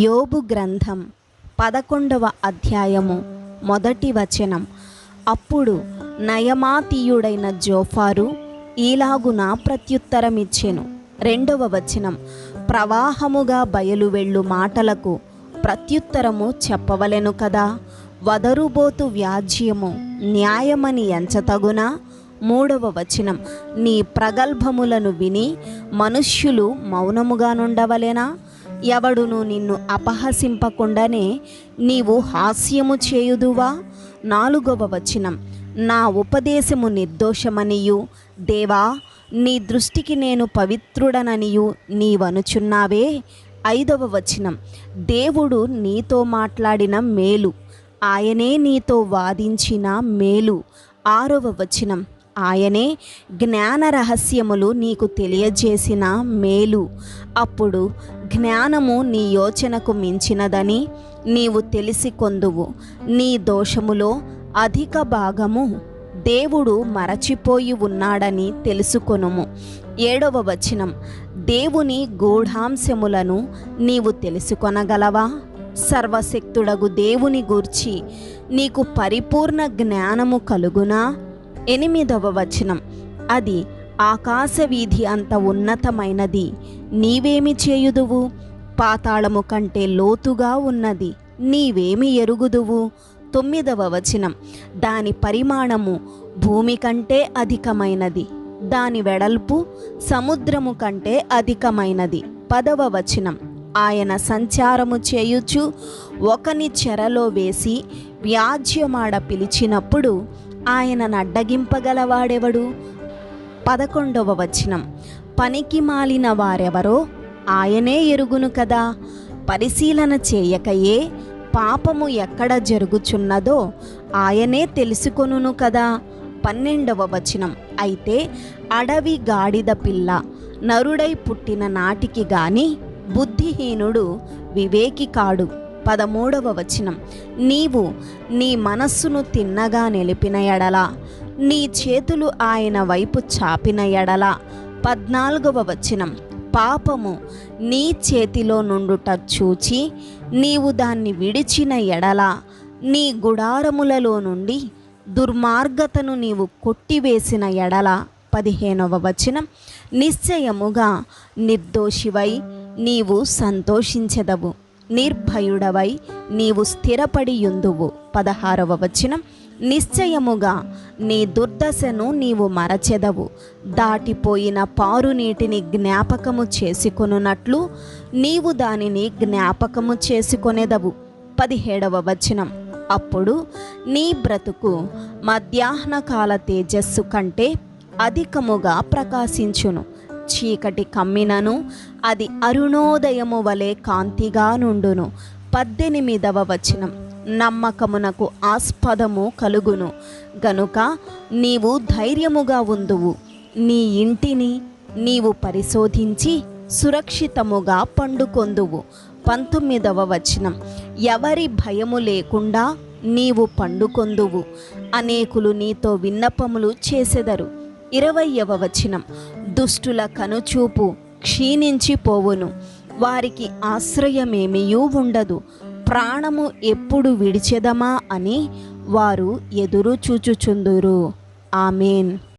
యోబు గ్రంథం 11వ అధ్యాయము మొదటి వచనం. అప్పుడు నయమాతీయుడైన జోఫారు ఈలాగున ప్రత్యుత్తరమిచ్చెను. 2వ వచనం. ప్రవాహముగా బయలు వెళ్ళు మాటలకు ప్రత్యుత్తరము చెప్పవలెను కదా. వదరుబోతు వ్యాజ్యము న్యాయమని ఎంచతగునా. 3వ వచనం. నీ ప్రగల్భములను విని మనుష్యులు మౌనముగా నుండవలెనా. ఎవడును నిన్ను అపహసింపకుండానే నీవు హాస్యము చేయుదువా. 4వ వచనం. నా ఉపదేశము నిర్దోషమనియు దేవా నీ దృష్టికి నేను పవిత్రుడననియు నీవనుచున్నావే. 5వ వచనం. దేవుడు నీతో మాట్లాడిన మేలు, ఆయనే నీతో వాదించిన మేలు. 6వ వచనం. ఆయనే జ్ఞాన రహస్యములు నీకు తెలియజేసిన మేలు. అప్పుడు జ్ఞానము నీ యోచనకు మించినదని నీవు తెలిసి కొందువు. నీ దోషములో అధిక భాగము దేవుడు మరచిపోయి ఉన్నాడని తెలుసుకొనుము. 7వ వచనం. దేవుని గూఢాంశములను నీవు తెలుసుకొనగలవా. సర్వశక్తుడగు దేవుని గూర్చి నీకు పరిపూర్ణ జ్ఞానము కలుగునా. 8వ వచనం. అది ఆకాశ వీధి అంత ఉన్నతమైనది, నీవేమి చేయుదువు. పాతాళము కంటే లోతుగా ఉన్నది, నీవేమి ఎరుగుదువు. 9వ వచనం. దాని పరిమాణము భూమి కంటే అధికమైనది, దాని వెడల్పు సముద్రము కంటే అధికమైనది. 10వ వచనం. ఆయన సంచారము చేయుచు ఒకని చెరలో వేసి వ్యాజ్యమాడ పిలిచినప్పుడు ఆయనను అడ్డగింపగలవాడెవడు. 11వ వచనం. పనికి మాలిన వారెవరో ఆయనే ఎరుగును కదా. పరిశీలన చేయకయే పాపము ఎక్కడ జరుగుచున్నదో ఆయనే తెలుసుకొనును కదా. 12వ వచనం. అయితే అడవి గాడిద పిల్ల నరుడై పుట్టిన నాటికి గాని బుద్ధిహీనుడు వివేకి కాడు. 13వ వచనం. నీవు నీ మనస్సును తిన్నగా నిలిపిన ఎడల, నీ చేతులు ఆయన వైపు చాపిన ఎడల. 14వ వచనం. పాపము నీ చేతిలో నుండుట చూచి నీవు దాన్ని విడిచిన ఎడల, నీ గుడారములలో నుండి దుర్మార్గతను నీవు కొట్టివేసిన ఎడల. 15వ వచనం. నిశ్చయముగా నిర్దోషివై నీవు సంతోషించెదవు, నిర్భయుడవై నీవు స్థిరపడియుందువు. 16వ వచనం. నిశ్చయముగా నీ దుర్దశను నీవు మరచెదవు, దాటిపోయిన పారు నీటిని జ్ఞాపకము చేసుకొనున్నట్లు నీవు దానిని జ్ఞాపకము చేసుకొనెదవు. 17వ వచనం. అప్పుడు నీ బ్రతుకు మధ్యాహ్నకాల తేజస్సు కంటే అధికముగా ప్రకాశించును. చీకటి కమ్మినను అది అరుణోదయము వలె కాంతిగా నుండును. 18వ వచనం. నమ్మకమునకు ఆస్పదము కలుగును గనుక నీవు ధైర్యముగా ఉందువు. నీ ఇంటిని నీవు పరిశోధించి సురక్షితముగా పండుకొందువు. 19వ వచనం. ఎవరి భయము లేకుండా నీవు పండుకొందువు, అనేకులు నీతో విన్నపములు చేసెదరు. 20వ వచనం. దుష్టుల కనుచూపు క్షీణించిపోవును, వారికి ఆశ్రయమేమియూ ఉండదు. ప్రాణము ఎప్పుడు విడిచెదమా అని వారు ఎదురు చూచుచుందురు. ఆమేన్.